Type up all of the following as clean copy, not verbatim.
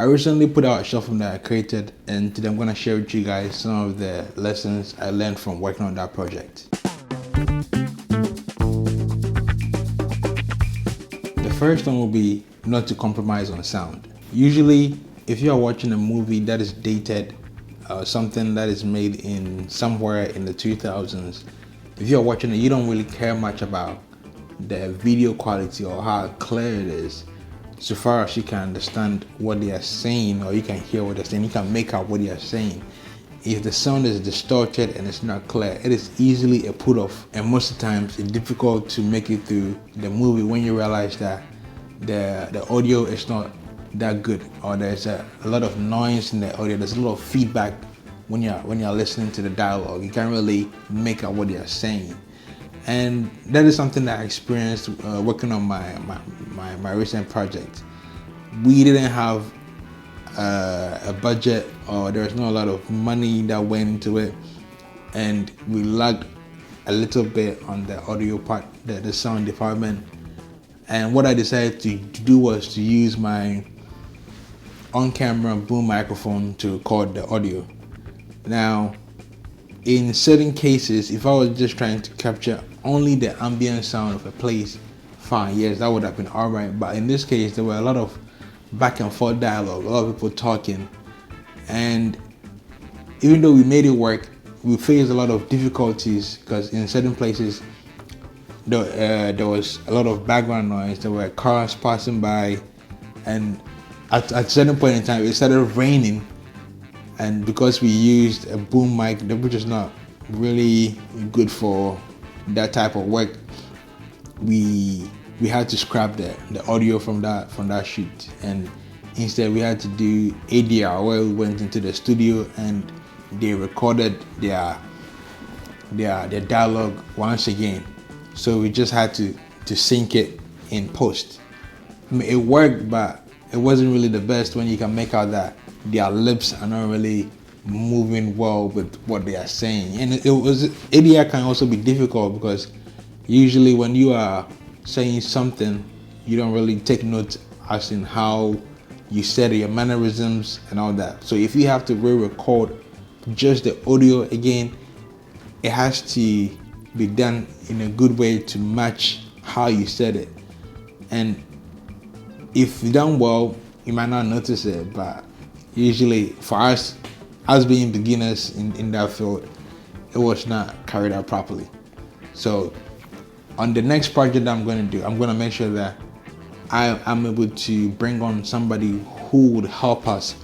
I recently put out a short film that I created, and today I'm going to share with you guys some of the lessons I learned from working on that project. The first one will be not to compromise on sound. Usually, if you are watching a movie that is dated, something that is made in somewhere in the 2000s, if you're watching it, you don't really care much about the video quality or how clear it is. So far as you can understand what they are saying, or you can hear what they're saying, you can make out what they are saying. If the sound is distorted and it's not clear, it is easily a put off, and most of the times it's difficult to make it through the movie when you realize that the audio is not that good, or there's a lot of noise in the audio, there's a lot of feedback when you're listening to the dialogue. You can't really make out what they are saying. And that is something that I experienced working on my recent project. We didn't have a budget, or there was not a lot of money that went into it, and we lagged a little bit on the audio part, the sound department. And what I decided to do was to use my on-camera boom microphone to record the audio. Now, in certain cases, if I was just trying to capture only the ambient sound of a place, fine, yes, that would have been alright. But in this case, there were a lot of back and forth dialogue, a lot of people talking. And even though we made it work, we faced a lot of difficulties, because in certain places, there was a lot of background noise. There were cars passing by, and at a certain point in time, it started raining. And because we used a boom mic, which is not really good for that type of work, we had to scrap the audio from that shoot, and instead we had to do ADR, where we went into the studio and they recorded their dialogue once again. So we just had to sync it in post. I mean, it worked, but it wasn't really the best when you can make out that their lips are not really moving well with what they are saying. And ADR can also be difficult, because usually when you are saying something, you don't really take note as in how you said it, your mannerisms and all that. So if you have to re-record just the audio again, it has to be done in a good way to match how you said it. And if done well, you might not notice it, but usually for us being beginners in that field, it was not carried out properly. So on the next project that I'm going to do, I'm going to make sure that I'm able to bring on somebody who would help us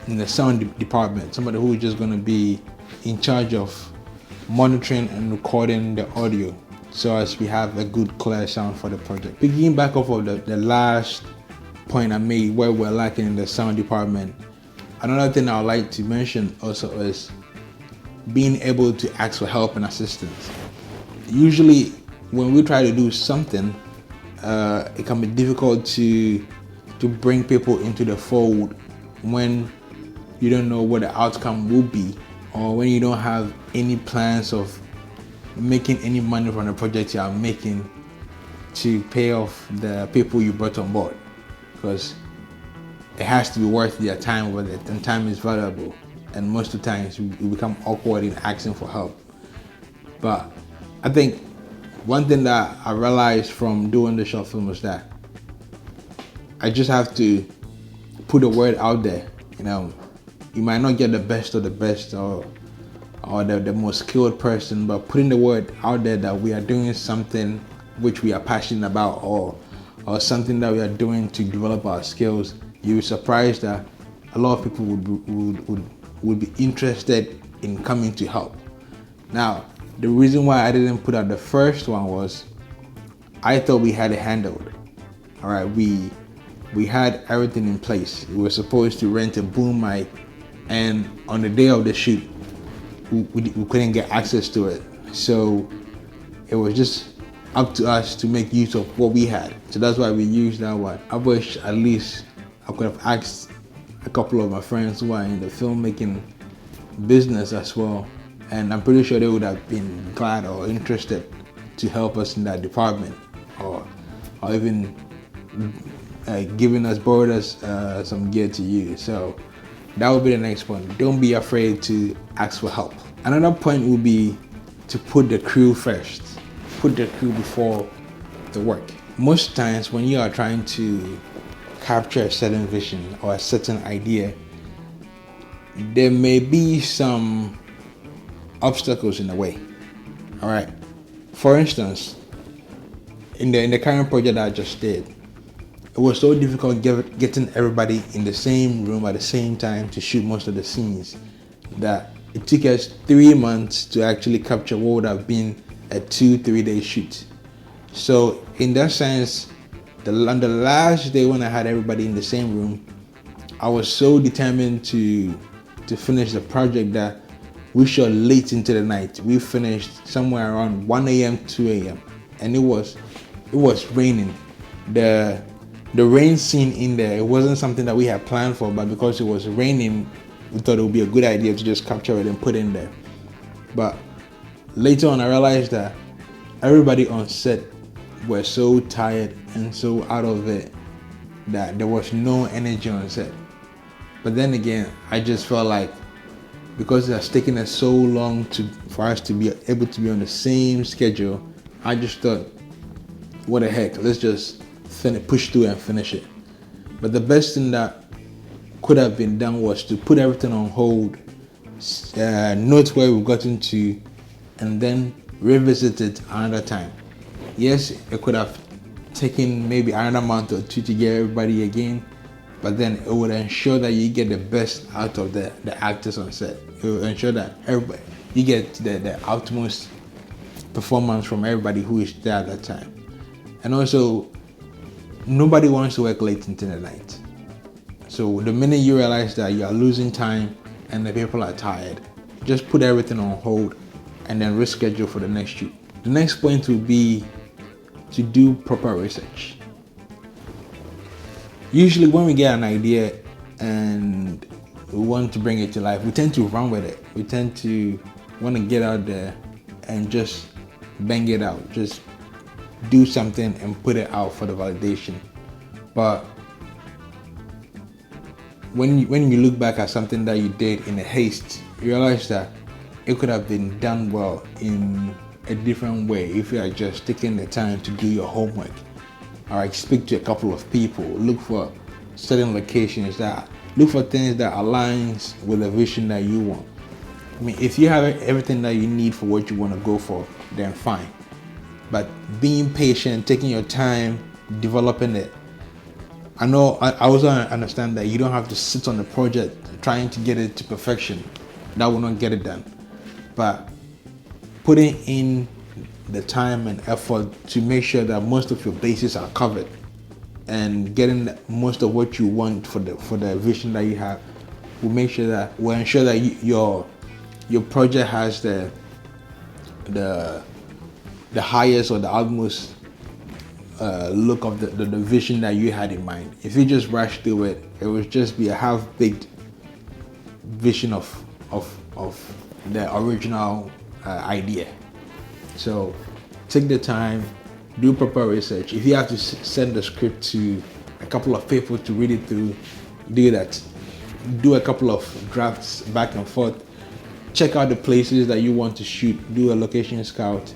in the sound department, somebody who is just going to be in charge of monitoring and recording the audio, so as we have a good clear sound for the project. Picking back off of the last point I made, where we're lacking in the sound department, another thing I would like to mention also is being able to ask for help and assistance. Usually when we try to do something, it can be difficult to bring people into the fold when you don't know what the outcome will be, or when you don't have any plans of making any money from the project you are making to pay off the people you brought on board, because it has to be worth their time with it, and time is valuable, and most of the times we become awkward in asking for help. But I think one thing that I realized from doing the short film was that I just have to put the word out there. You might not get the best of the best, or the most skilled person, but putting the word out there that we are doing something which we are passionate about, or something that we are doing to develop our skills, you'll be surprised that a lot of people would be interested in coming to help. Now, the reason why I didn't put out the first one was I thought we had it handled. All right, we had everything in place. We were supposed to rent a boom mic, and on the day of the shoot, we couldn't get access to it. So it was just up to us to make use of what we had. So that's why we used that one. I wish at least I could have asked a couple of my friends who are in the filmmaking business as well, and I'm pretty sure they would have been glad or interested to help us in that department, or even borrowed us some gear to use. So that would be the next point. Don't be afraid to ask for help. Another point would be to put the crew first. Put the crew before the work. Most times when you are trying to capture a certain vision or a certain idea, there may be some obstacles in the way. All right. For instance, in the current project that I just did, it was so difficult getting everybody in the same room at the same time to shoot most of the scenes that it took us 3 months to actually capture what would have been a 2-3 day shoot. So in that sense, on the last day when I had everybody in the same room, I was so determined to finish the project that we shot late into the night. We finished somewhere around 1 a.m., 2 a.m. and it was raining. The rain scene in there, it wasn't something that we had planned for, but because it was raining, we thought it would be a good idea to just capture it and put it in there. But later on, I realized that everybody on set were so tired and so out of it that there was no energy on set. But then again, I just felt like because it has taken us so long for us to be able to be on the same schedule, I just thought, what the heck, let's just push through and finish it. But the best thing that could have been done was to put everything on hold, note where we've gotten to, and then revisit it another time. Yes, it could have taken maybe another month or two to get everybody again, but then it would ensure that you get the best out of the actors on set. It will ensure that you get the utmost performance from everybody who is there at that time. And also, nobody wants to work late into the night. So the minute you realize that you are losing time and the people are tired, just put everything on hold and then reschedule for the next shoot. The next point will be to do proper research. Usually when we get an idea and we want to bring it to life, we tend to run with it. We tend to want to get out there and just bang it out. Just do something and put it out for the validation. But when you look back at something that you did in a haste, you realize that it could have been done well in a different way if you are just taking the time to do your homework. Alright, speak to a couple of people, look for certain locations, look for things that aligns with the vision that you want. I mean, if you have everything that you need for what you want to go for, then fine. But being patient, taking your time, developing it. I know I also understand that you don't have to sit on the project trying to get it to perfection. That will not get it done. But putting in the time and effort to make sure that most of your bases are covered and getting most of what you want for the vision that you have will ensure that your project has the highest or the utmost look of the vision that you had in mind. If you just rush through it, it would just be a half-baked vision of the original idea. So take the time, do proper research. If you have to send the script to a couple of people to read it through, do that. Do a couple of drafts back and forth. Check out the places that you want to shoot. Do a location scout.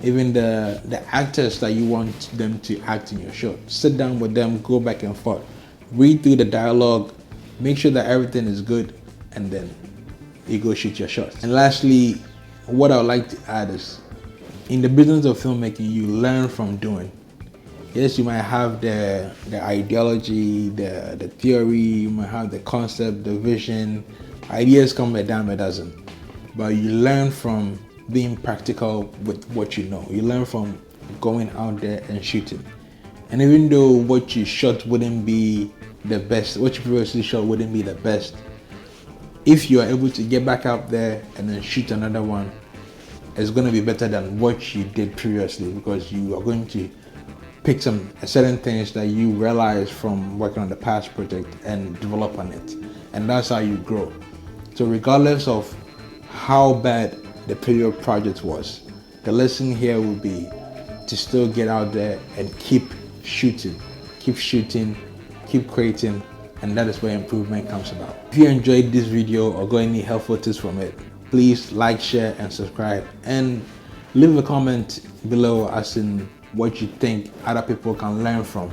Even the actors that you want them to act in your shot. Sit down with them, go back and forth. Read through the dialogue, make sure that everything is good, and then you go shoot your shots. And lastly, what I would like to add is, in the business of filmmaking, you learn from doing. Yes, you might have the ideology, the theory, you might have the concept, the vision. Ideas come a dime a dozen. But you learn from being practical with what you know. You learn from going out there and shooting. And even though what you shot wouldn't be the best, what you previously shot wouldn't be the best, if you are able to get back out there and then shoot another one, it's going to be better than what you did previously, because you are going to pick some certain things that you realize from working on the past project and develop on it. And that's how you grow. So regardless of how bad the previous project was, the lesson here will be to still get out there and keep shooting, keep shooting, keep creating, and that is where improvement comes about. If you enjoyed this video or got any helpful tips from it, please like, share, and subscribe, and leave a comment below as in what you think other people can learn from.